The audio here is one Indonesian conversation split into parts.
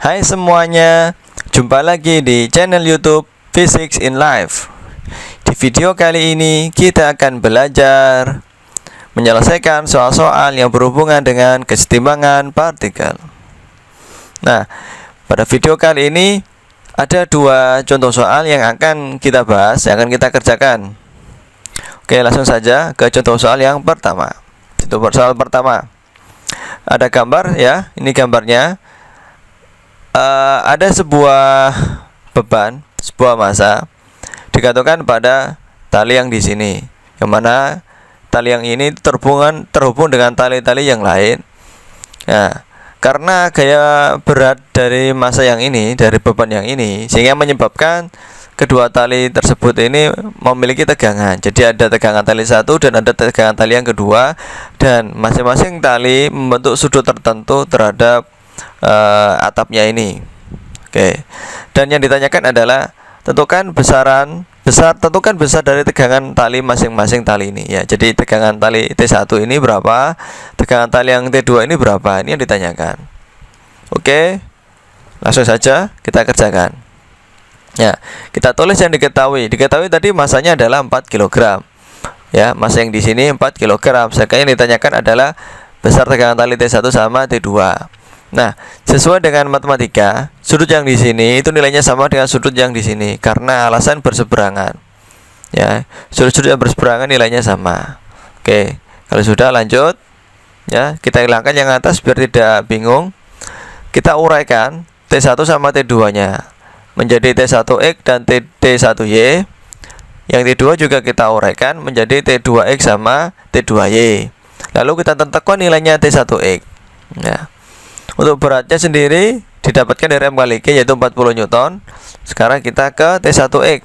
Hai semuanya, jumpa lagi di channel YouTube Physics in Life. Di video kali ini kita akan belajar menyelesaikan soal-soal yang berhubungan dengan kesetimbangan partikel. Nah, pada video kali ini ada dua contoh soal yang akan kita bahas, yang akan kita kerjakan. Oke, langsung saja ke contoh soal yang pertama. Contoh soal pertama, ada gambar ya, ini gambarnya. Ada sebuah beban, sebuah massa digantungkan pada tali yang di sini, yang mana tali yang ini terhubung dengan tali-tali yang lain. Nah, karena gaya berat dari massa yang ini, dari beban yang ini, sehingga menyebabkan kedua tali tersebut ini memiliki tegangan. Jadi ada tegangan tali satu dan ada tegangan tali yang kedua, dan masing-masing tali membentuk sudut tertentu terhadap atapnya ini. Oke. Dan yang ditanyakan adalah tentukan besar dari tegangan tali masing-masing tali ini ya. Jadi tegangan tali T1 ini berapa? Tegangan tali yang T2 ini berapa? Ini yang ditanyakan. Oke. Langsung saja kita kerjakan. Ya, kita tulis yang diketahui. Diketahui tadi masanya adalah 4 kg. Ya, massa yang di sini 4 kg. Sekarang yang ditanyakan adalah besar tegangan tali T1 sama T2. Nah, sesuai dengan matematika, sudut yang di sini itu nilainya sama dengan sudut yang di sini karena alasan berseberangan. Ya, sudut-sudut yang berseberangan nilainya sama. Oke, kalau sudah lanjut, ya kita hilangkan yang atas biar tidak bingung. Kita uraikan T1 sama T2-nya menjadi T1X dan T1Y. Yang T2 juga kita uraikan menjadi T2X sama T2Y. Lalu kita tentukan nilainya T1X. Ya. Untuk beratnya sendiri didapatkan dari M kali G yaitu 40 Newton. Sekarang kita ke T1X.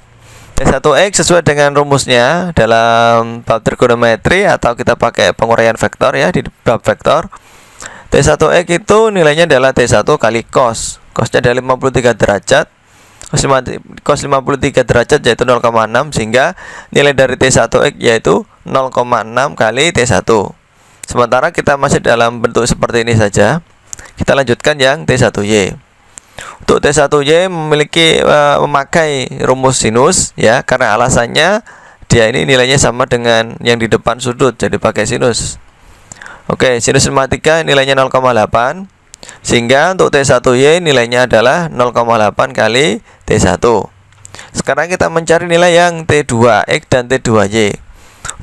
T1X sesuai dengan rumusnya dalam bab trigonometri atau kita pakai penguraian vektor ya di bab vektor. T1X itu nilainya adalah T1 kali cos. Cosnya adalah 53 derajat. Cos 53 derajat yaitu 0,6, sehingga nilai dari T1X yaitu 0,6 kali T1. Sementara kita masih dalam bentuk seperti ini saja. Kita lanjutkan yang T1Y. Untuk T1Y memakai rumus sinus ya, karena alasannya dia ini nilainya sama dengan yang di depan sudut, jadi pakai sinus. Oke, sinus 53 nilainya 0,8, sehingga untuk T1Y nilainya adalah 0,8 kali T1. Sekarang kita mencari nilai yang T2X dan T2Y.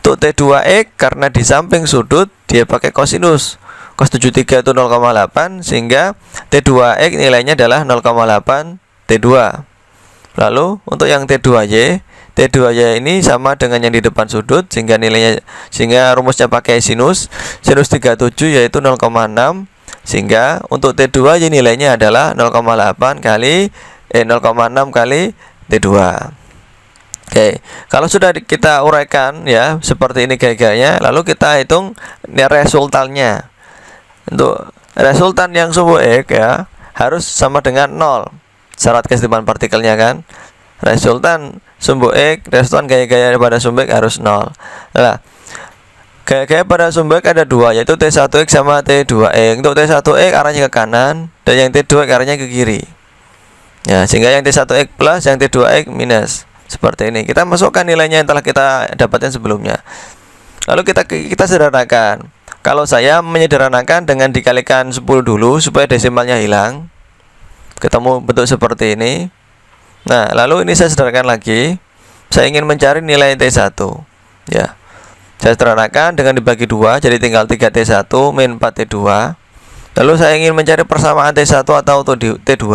Untuk T2X karena di samping sudut dia pakai kosinus. Cos 73 itu 0,8, sehingga T2X nilainya adalah 0,8 T2. Lalu untuk yang T2Y ini sama dengan yang di depan sudut, sehingga rumusnya pakai sinus. Sinus 37 yaitu 0,6, sehingga untuk T2Y nilainya adalah 0,6 kali T2. Oke, kalau sudah kita uraikan ya seperti ini gaya-gayanya, lalu kita hitung resultannya. Untuk resultan yang sumbu X ya harus sama dengan 0. Syarat kesetimbangan partikelnya kan. Resultan sumbu X, resultan gaya-gaya pada sumbu X harus 0. Nah, gaya-gaya pada sumbu X ada dua, yaitu T1X sama T2X. Untuk T1X arahnya ke kanan dan yang T2X arahnya ke kiri. Ya, sehingga yang T1X plus, yang T2X minus. Seperti ini. Kita masukkan nilainya yang telah kita dapatkan sebelumnya. Lalu kita sederhanakan. Kalau saya menyederhanakan dengan dikalikan 10 dulu supaya desimalnya hilang, ketemu bentuk seperti ini. Nah, lalu ini saya sederhanakan lagi. Saya ingin mencari nilai T1 ya. Saya sederhanakan dengan dibagi 2, jadi tinggal 3T1 min 4T2. Lalu saya ingin mencari persamaan T1 atau T2.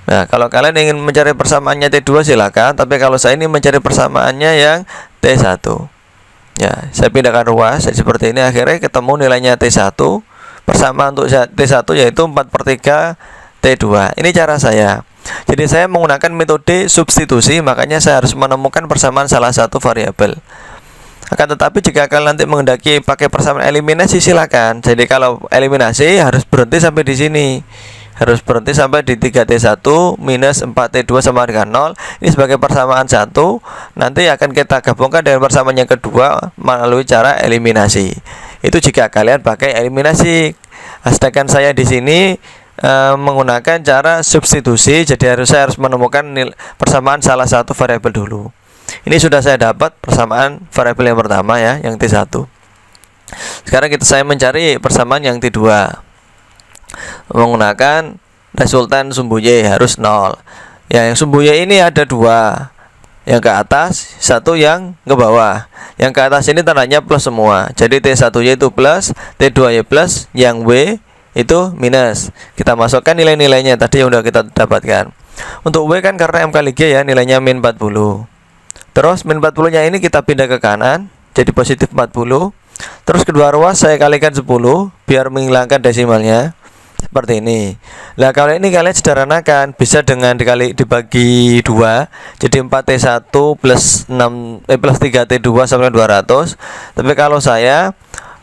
Nah, kalau kalian ingin mencari persamaannya T2 silakan, tapi kalau saya ini mencari persamaannya yang T1. Ya, saya pindahkan ruas seperti ini, akhirnya ketemu nilainya T1. Persamaan untuk T1 yaitu 4/3 T2. Ini cara saya. Jadi saya menggunakan metode substitusi, makanya saya harus menemukan persamaan salah satu variabel. Akan tetapi jika kalian nanti menghendaki pakai persamaan eliminasi silakan. Jadi kalau eliminasi harus berhenti sampai di sini. Harus berhenti sampai di 3T1 minus 4T2 sama dengan 0. Ini sebagai persamaan 1. Nanti akan kita gabungkan dengan persamaan yang kedua melalui cara eliminasi. Itu jika kalian pakai eliminasi. Sedangkan saya di sini menggunakan cara substitusi. Jadi saya harus menemukan persamaan salah satu variabel dulu. Ini sudah saya dapat persamaan variabel yang pertama ya, yang T1. Sekarang saya mencari persamaan yang T2 menggunakan resultan sumbu Y harus 0. Ya, yang sumbu Y ini ada 2, yang ke atas, satu yang ke bawah. Yang ke atas ini tandanya plus semua. Jadi T1Y itu plus, T2Y plus, yang W itu minus. Kita masukkan nilai-nilainya tadi yang sudah kita dapatkan. Untuk W kan karena M kali G ya, nilainya min 40. Terus min 40 nya ini kita pindah ke kanan, jadi positif 40. Terus kedua ruas saya kalikan 10 biar menghilangkan desimalnya. Seperti ini. Nah, kalau ini kalian sederhanakan, bisa dengan dibagi 2. Jadi 4T1 plus 3T2 sampai 200. Tapi kalau saya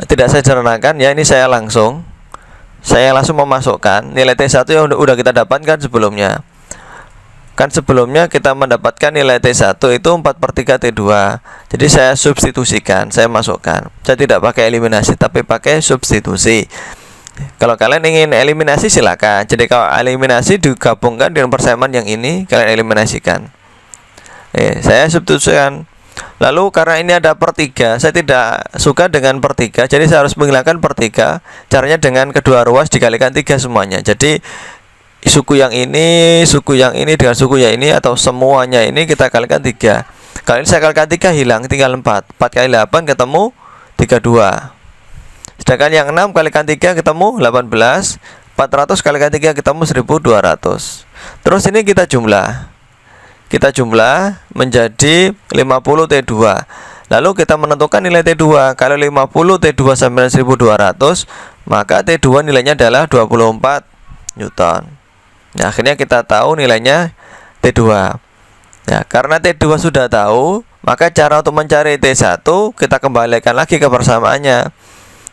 tidak saya sederhanakan ya, ini saya langsung memasukkan nilai T1 yang udah kita dapatkan sebelumnya. Kan sebelumnya kita mendapatkan nilai T1 itu 4/3T2. Jadi saya substitusikan, saya masukkan. Saya tidak pakai eliminasi tapi pakai substitusi. Kalau kalian ingin eliminasi silakan. Jadi kalau eliminasi digabungkan dengan persamaan yang ini, kalian eliminasikan. Saya substitusikan. Lalu karena ini ada per 3, saya tidak suka dengan per 3, jadi saya harus menghilangkan per 3. Caranya dengan kedua ruas dikalikan 3 semuanya. Jadi suku yang ini dengan suku yang ini atau semuanya ini kita kalikan 3. Kalau ini saya kalikan 3 hilang, tinggal 4. 4 kali 8 ketemu 32. Sedangkan yang 6 kalikan 3 ketemu 18. 400 kalikan 3 ketemu 1200. Terus ini kita jumlah menjadi 50T2. Lalu kita menentukan nilai T2. Kalau 50T2 sampai 1200, maka T2 nilainya adalah 24 Newton. Nah, akhirnya kita tahu nilainya T2. Ya, karena T2 sudah tahu, maka cara untuk mencari T1 kita kembalikan lagi ke persamaannya.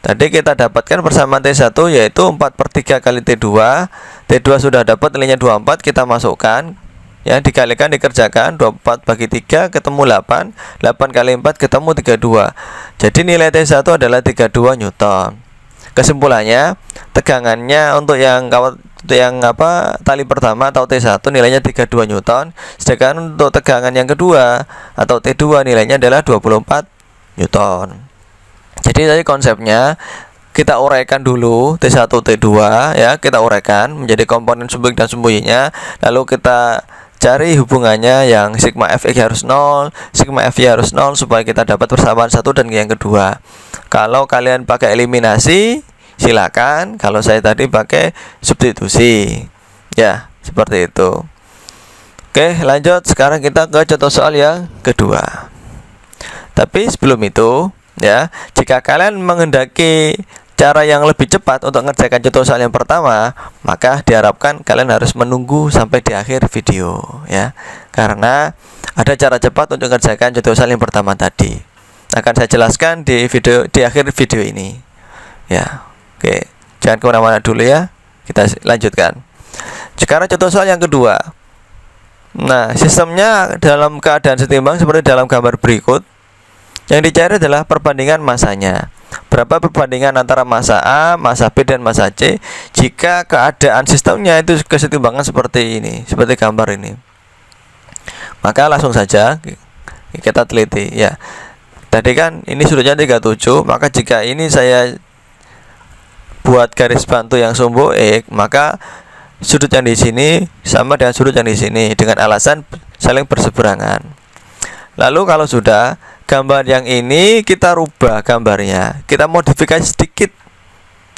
Tadi kita dapatkan persamaan T1 yaitu 4/3 kali T2. T2 sudah dapat nilainya 24, kita masukkan. Ya, dikerjakan 24 bagi 3 ketemu 8. 8 kali 4 ketemu 32. Jadi nilai T1 adalah 32 Newton. Kesimpulannya, tegangannya untuk yang tali pertama atau T1 nilainya 32 Newton. Sedangkan untuk tegangan yang kedua atau T2 nilainya adalah 24 Newton. Jadi tadi konsepnya kita uraikan dulu T1 T2 ya, kita uraikan menjadi komponen sumbu X dan sumbu Y-nya. Lalu kita cari hubungannya yang sigma Fx harus 0, sigma Fy harus 0 supaya kita dapat persamaan satu dan yang kedua. Kalau kalian pakai eliminasi silakan, kalau saya tadi pakai substitusi. Ya, seperti itu. Oke, lanjut. Sekarang kita ke contoh soal yang kedua. Tapi sebelum itu ya, jika kalian menghendaki cara yang lebih cepat untuk mengerjakan contoh soal yang pertama, maka diharapkan kalian harus menunggu sampai di akhir video ya. Karena ada cara cepat untuk mengerjakan contoh soal yang pertama tadi. Akan saya jelaskan di akhir video ini. Ya. Oke, jangan kemana-mana dulu ya. Kita lanjutkan. Sekarang contoh soal yang kedua. Nah, sistemnya dalam keadaan setimbang seperti dalam gambar berikut. Yang dicari adalah perbandingan masanya. Berapa perbandingan antara massa A, massa B, dan massa C jika keadaan sistemnya itu kesetimbangan seperti ini, seperti gambar ini. Maka langsung saja kita teliti ya. Tadi kan ini sudutnya 37, maka jika ini saya buat garis bantu yang sumbu X, maka sudut yang di sini sama dengan sudut yang di sini dengan alasan saling berseberangan. Lalu kalau sudah, gambar yang ini kita rubah gambarnya, kita modifikasi sedikit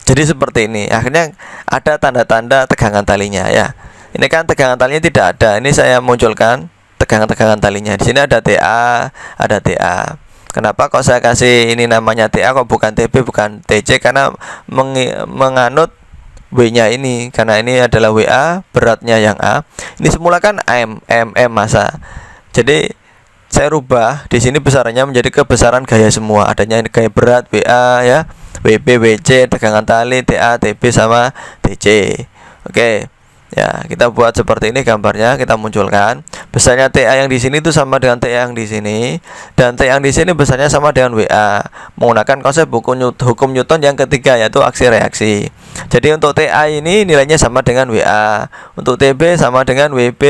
jadi seperti ini. Akhirnya ada tanda-tanda tegangan talinya ya. Ini kan tegangan talinya tidak ada. Ini saya munculkan tegangan talinya. Di sini ada TA, ada TA. Kenapa kok saya kasih ini namanya TA kok bukan TB, bukan TC? Karena menganut W-nya ini, karena ini adalah WA, beratnya yang A. Ini semula kan M massa. Jadi saya rubah di sini besarannya menjadi kebesaran gaya semua. Adanya gaya berat WA ya, WB, WC, tegangan tali, TA, TB sama TC. Oke. Ya, kita buat seperti ini gambarnya, kita munculkan. Besarnya TA yang di sini itu sama dengan TA yang di sini, dan TA yang di sini besarnya sama dengan WA. Menggunakan konsep hukum Newton yang ketiga, yaitu aksi reaksi. Jadi untuk TA ini nilainya sama dengan WA, untuk TB sama dengan WB,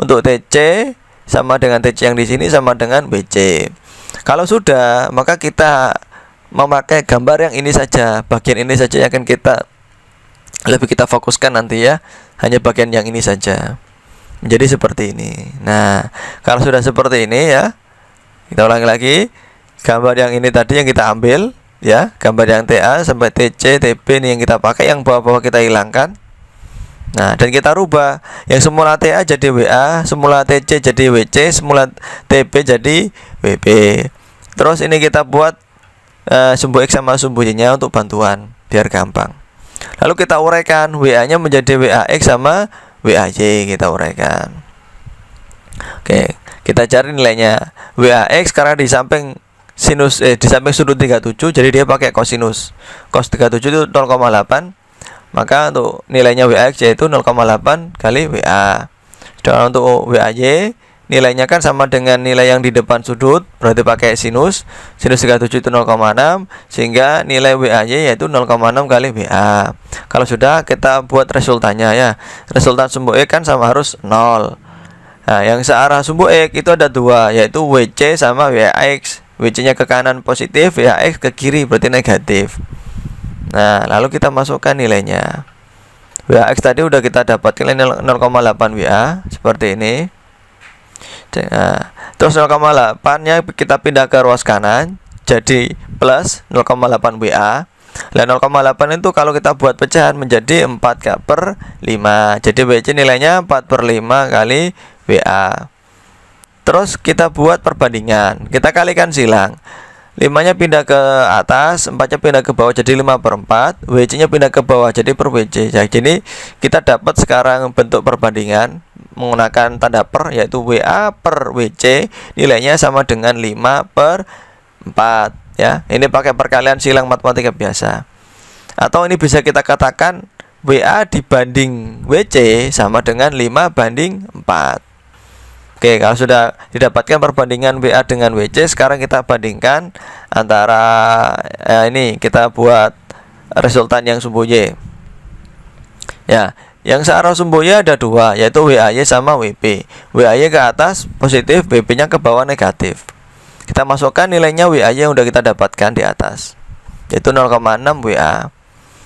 untuk TC sama dengan TC yang di sini sama dengan WC. Kalau sudah, maka kita memakai gambar yang ini saja, bagian ini saja yang akan lebih kita fokuskan nanti ya, hanya bagian yang ini saja. Menjadi seperti ini. Nah, kalau sudah seperti ini ya, kita ulangi lagi. Gambar yang ini tadi yang kita ambil ya, gambar yang TA sampai TC, TB ini yang kita pakai, yang bawah-bawah kita hilangkan. Nah, dan kita rubah. Yang semula TA jadi WA, semula TC jadi WC, semula TB jadi WB. Terus ini kita buat sumbu X sama sumbu Y-nya untuk bantuan biar gampang. Lalu kita uraikan, WA-nya menjadi WAX sama WAY, kita uraikan. Oke, kita cari nilainya. WAX karena di samping di samping sudut 37, jadi dia pakai kosinus. Cos 37 itu 0,8. Maka untuk nilainya WAX yaitu 0,8 kali WA. Sedangkan untuk WAY nilainya kan sama dengan nilai yang di depan sudut, berarti pakai sinus. Sinus 37 itu 0,6, sehingga nilai WAY yaitu 0,6 kali WA. Kalau sudah, kita buat resultannya ya. Resultan sumbu X kan sama harus 0. Nah, yang searah sumbu X itu ada dua, yaitu WC sama WAX. WC-nya ke kanan positif, WAX ke kiri berarti negatif. Nah, lalu kita masukkan nilainya. WAX tadi udah kita dapatkan nilai 0,8 WA seperti ini. Nah, terus 0,8 nya kita pindah ke ruas kanan, jadi plus 0,8 WA. Nah, 0,8 itu kalau kita buat pecahan menjadi 4/5. Jadi WC nilainya 4/5 kali WA. Terus kita buat perbandingan, kita kalikan silang. 5-nya pindah ke atas, 4-nya pindah ke bawah, jadi 5/4. WC-nya pindah ke bawah, jadi per WC. Jadi kita dapat sekarang bentuk perbandingan menggunakan tanda per, yaitu WA per WC nilainya sama dengan 5/4 ya. Ini pakai perkalian silang matematika biasa. Atau ini bisa kita katakan WA dibanding WC sama dengan 5/4. Oke, kalau sudah didapatkan perbandingan WA dengan WC, sekarang kita bandingkan antara ini kita buat resultan yang sumbu Y. Ya, yang searah sumbu Y ada dua, yaitu WAY sama WB. WAY ke atas positif, WB-nya ke bawah negatif. Kita masukkan nilainya WAY yang sudah kita dapatkan di atas, yaitu 0,6 WA.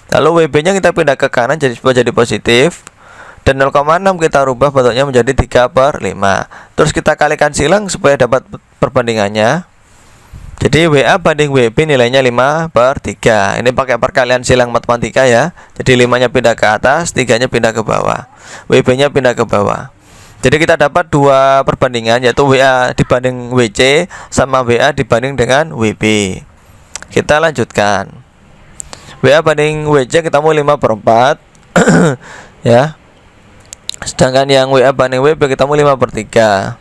Lalu WB-nya kita pindah ke kanan jadi positif. Dan 0,6 kita rubah bentuknya menjadi 3/5. Terus kita kalikan silang supaya dapat perbandingannya. Jadi WA banding WB nilainya 5/3. Ini pakai perkalian silang matematika ya. Jadi 5-nya pindah ke atas, 3-nya pindah ke bawah, WB-nya pindah ke bawah. Jadi kita dapat dua perbandingan, yaitu WA dibanding WC sama WA dibanding dengan WB. Kita lanjutkan. WA banding WC ketemu 5/4 ya. Sedangkan yang WA banding WB ketemu 5/3.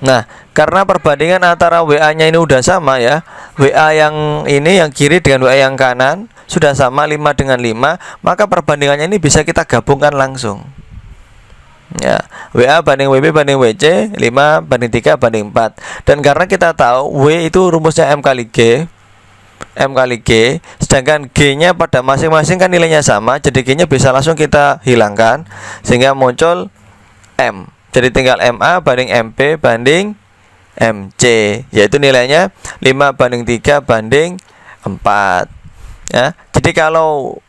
Nah, karena perbandingan antara WA-nya ini udah sama ya, WA yang ini yang kiri dengan WA yang kanan sudah sama 5 dengan 5, maka perbandingannya ini bisa kita gabungkan langsung. Ya, WA banding WB banding WC 5/3/4. Dan karena kita tahu W itu rumusnya M kali G, sedangkan G-nya pada masing-masing kan nilainya sama, jadi G-nya bisa langsung kita hilangkan sehingga muncul M. Jadi tinggal MA banding MP banding MC, yaitu nilainya 5/3/4 ya. Jadi kalau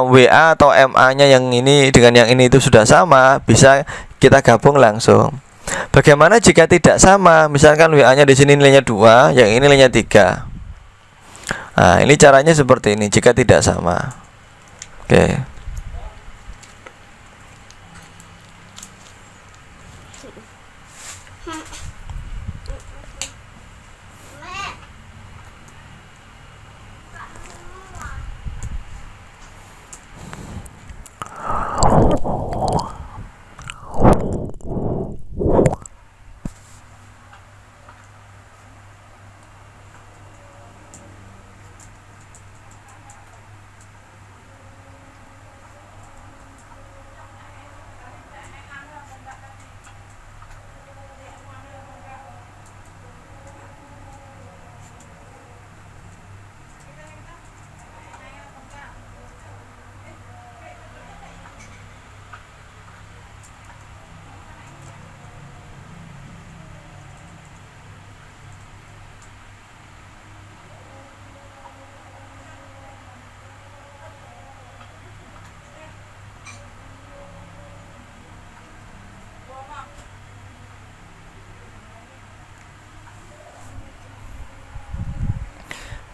WA atau MA-nya yang ini dengan yang ini itu sudah sama, bisa kita gabung langsung. Bagaimana jika tidak sama? Misalkan WA-nya di sini nilainya 2, yang ini nilainya 3. Nah, ini caranya seperti ini jika tidak sama. Oke.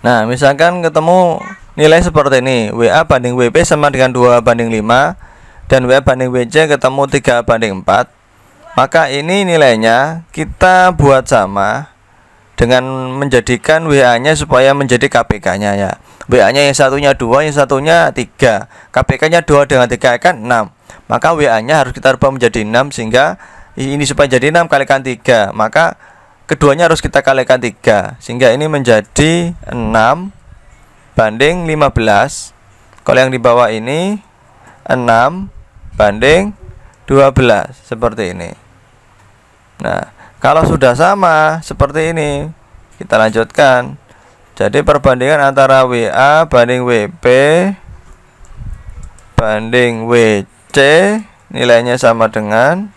Nah, misalkan ketemu nilai seperti ini, WA banding WP sama dengan 2/5, dan WA banding WC ketemu 3/4. Maka ini nilainya kita buat sama dengan menjadikan WA-nya supaya menjadi KPK-nya ya. WA-nya yang satunya 2, yang satunya 3. KPK-nya 2 dengan 3 kan 6. Maka WA-nya harus kita rubah menjadi 6, sehingga ini supaya jadi 6 kalikan 3. Maka keduanya harus kita kalikan 3, sehingga ini menjadi 6/15. Kalau yang di bawah ini 6/12, seperti ini. Nah, kalau sudah sama seperti ini, kita lanjutkan. Jadi perbandingan antara WA banding WP banding WC nilainya sama dengan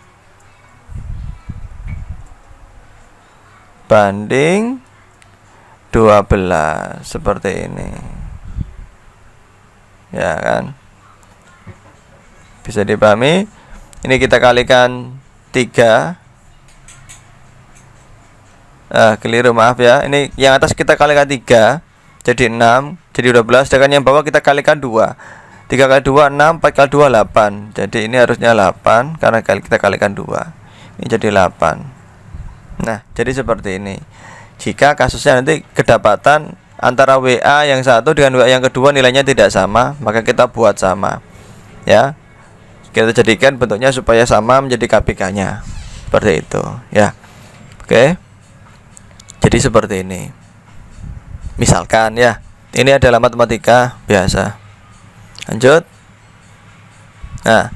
banding 12, seperti ini. Ya kan? Bisa dipahami? Ini kita kalikan 3. Keliru, maaf ya. Ini yang atas kita kalikan 3, jadi 6, jadi 12. Sedangkan yang bawah kita kalikan 2. 3 kali 2 6, 4 kali 2 8. Jadi ini harusnya 8 karena kita kalikan 2. Ini jadi 8. Nah, jadi seperti ini. Jika kasusnya nanti kedapatan antara WA yang satu dengan WA yang kedua nilainya tidak sama, maka kita buat sama. Ya. Kita jadikan bentuknya supaya sama menjadi KPK-nya. Seperti itu, ya. Oke. Jadi seperti ini. Misalkan ya, ini adalah matematika biasa. Lanjut. Nah,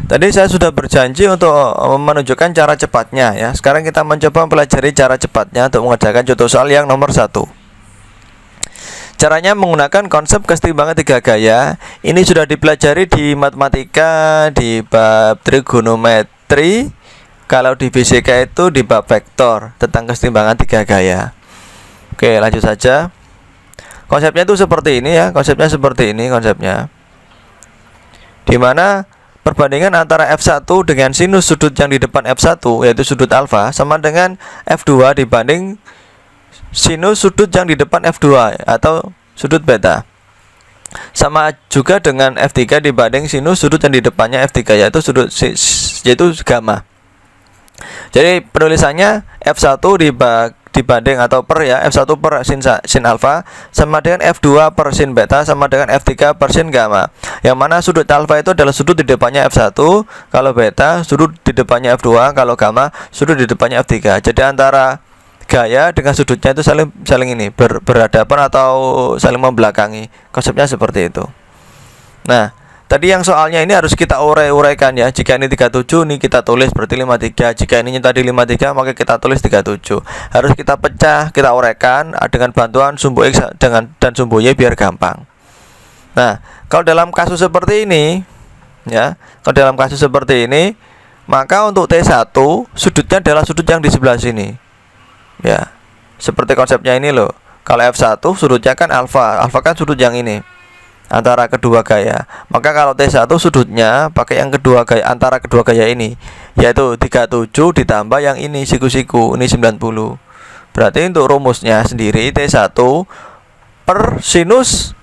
tadi saya sudah berjanji untuk menunjukkan cara cepatnya ya. Sekarang kita mencoba mempelajari cara cepatnya untuk mengerjakan contoh soal yang nomor 1. Caranya menggunakan konsep kesetimbangan 3 gaya. Ini sudah dipelajari di matematika di bab trigonometri. Kalau di fisika itu di bab vektor tentang kesetimbangan 3 gaya. Oke, lanjut saja. Konsepnya itu seperti ini ya. Konsepnya seperti ini konsepnya. Dimana perbandingan antara F1 dengan sinus sudut yang di depan F1, yaitu sudut alfa, sama dengan F2 dibanding sinus sudut yang di depan F2 atau sudut beta. Sama juga dengan F3 dibanding sinus sudut yang di depannya F3, yaitu gamma. Jadi penulisannya F1 dibanding atau per ya, F1 per sin alfa sama dengan F2 per sin beta sama dengan F3 per sin gamma. Yang mana sudut alfa itu adalah sudut di depannya F1, kalau beta sudut di depannya F2, kalau gamma sudut di depannya F3. Jadi antara gaya dengan sudutnya itu saling ini berhadapan atau saling membelakangi. Konsepnya seperti itu. Nah, tadi yang soalnya ini harus kita uraikan ya. Jika ini 37, ini kita tulis berarti 53. Jika ini tadi 53, maka kita tulis 37. Harus kita pecah, kita uraikan dengan bantuan sumbu X dan sumbu Y biar gampang. Nah, kalau dalam kasus seperti ini ya, maka untuk T1 sudutnya adalah sudut yang di sebelah sini. Ya. Seperti konsepnya ini loh. Kalau F1 sudutnya kan alfa. Alfa kan sudut yang ini antara kedua gaya. Maka kalau T1 sudutnya pakai yang kedua gaya antara kedua gaya ini, yaitu 37 ditambah yang ini siku-siku, ini 90. Berarti untuk rumusnya sendiri T1 per sinus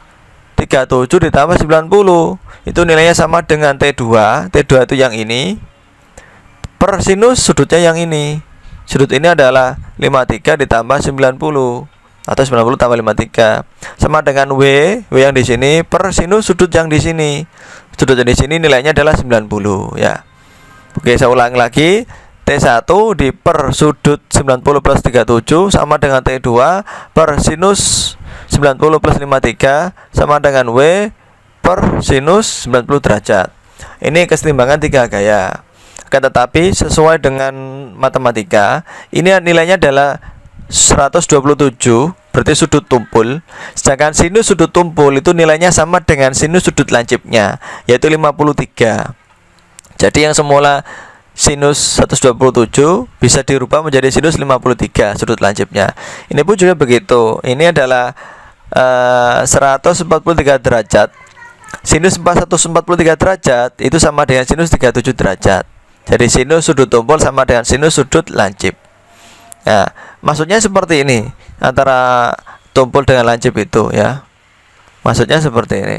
37 ditambah 90 itu nilainya sama dengan T2. T2 itu yang ini per sinus sudutnya yang ini. Sudut ini adalah 53 ditambah 90 atau 90 tambah 53 sama dengan W yang di sini per sinus sudut yang di sini. Sudut yang di sini nilainya adalah 90 ya. Oke, saya ulangi lagi. T1 di per sudut 90 plus 37 sama dengan T2 per sinus 90 plus 53 sama dengan W per sinus 90 derajat. Ini kesetimbangan 3 gaya. Akan tetapi sesuai dengan matematika, ini nilainya adalah 127, berarti sudut tumpul. Sedangkan sinus sudut tumpul itu nilainya sama dengan sinus sudut lancipnya, yaitu 53. Jadi yang semula sinus 127 bisa dirubah menjadi sinus 53 sudut lancipnya. Ini pun juga begitu. Ini adalah 143 derajat. Sinus 143 derajat itu sama dengan sinus 37 derajat. Jadi sinus sudut tumpul sama dengan sinus sudut lancip. Nah, maksudnya seperti ini. Antara tumpul dengan lancip itu ya. Maksudnya seperti ini.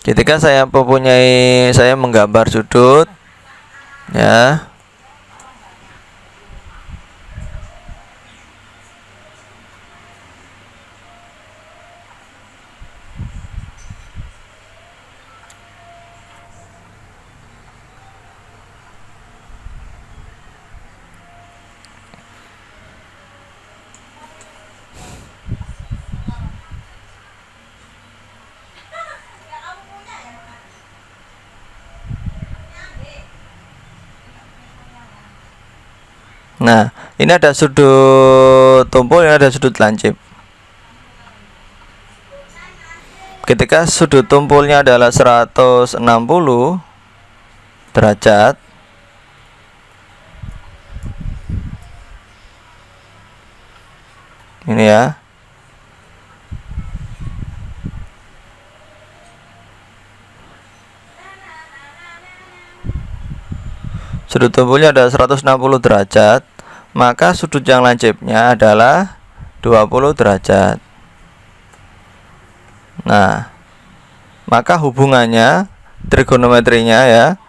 Ketika saya menggambar sudut ya, nah, ini ada sudut tumpul, ini ada sudut lancip. Ketika sudut tumpulnya adalah 160 derajat, ini ya. Sudut tumpulnya ada 160 derajat, maka sudut yang lancipnya adalah 20 derajat. Nah, maka hubungannya, trigonometrinya ya,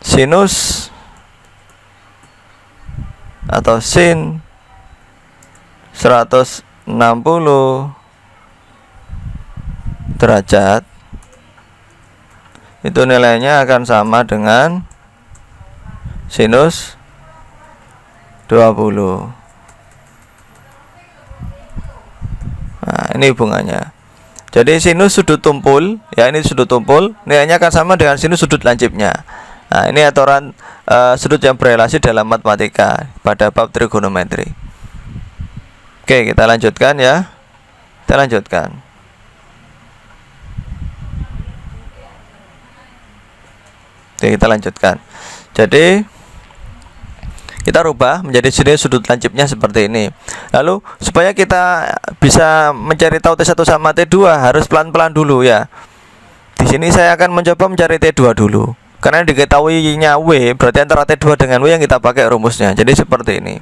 sinus atau sin 160 derajat itu nilainya akan sama dengan sinus 20. Nah, ini hubungannya. Jadi sinus sudut tumpul, ya ini sudut tumpul, nilainya akan sama dengan sinus sudut lancipnya. Nah, ini aturan sudut yang berelasi dalam matematika pada bab trigonometri. Oke, kita lanjutkan ya. Kita lanjutkan. Oke, kita lanjutkan. Jadi kita rubah menjadi jenis sudut lancipnya seperti ini. Lalu supaya kita bisa mencari tahu T1 sama T2 harus pelan-pelan dulu ya. Di sini saya akan mencoba mencari T2 dulu. Karena diketahuinya W, berarti antara T2 dengan W yang kita pakai rumusnya. Jadi seperti ini.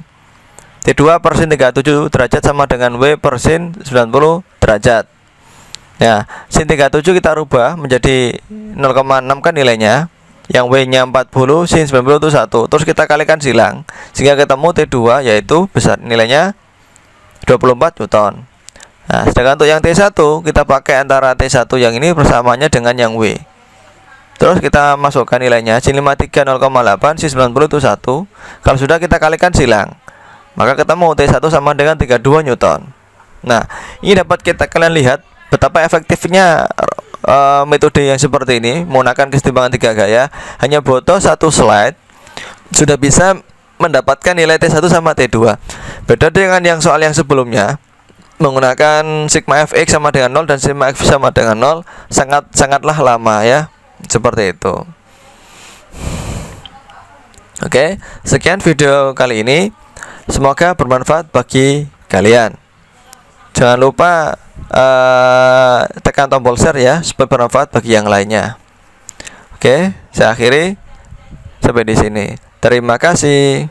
T2 per sin 37 derajat sama dengan W per sin 90 derajat. Ya, sin 37 kita rubah menjadi 0,6 kan nilainya. Yang W-nya 40, sin 90 itu 1. Terus kita kalikan silang sehingga ketemu T2 yaitu besar nilainya 24 Newton. Nah, sedangkan untuk yang T1 kita pakai antara T1 yang ini persamaannya dengan yang W. Terus kita masukkan nilainya, sin 53 0,8, sin 90 itu 1. Kalau sudah kita kalikan silang, maka ketemu T1 sama dengan 32 Newton. Nah, ini dapat kalian lihat betapa efektifnya metode yang seperti ini menggunakan kesetimbangan 3 gaya. Hanya butuh satu slide sudah bisa mendapatkan nilai T1 sama T2. Beda dengan yang soal yang sebelumnya menggunakan sigma fx sama dengan 0 dan sigma fy sama dengan 0, sangatlah lama ya. Seperti itu. Oke, sekian video kali ini. Semoga bermanfaat bagi kalian. Jangan lupa tekan tombol share ya supaya bermanfaat bagi yang lainnya. Oke, saya akhiri sampai di sini. Terima kasih.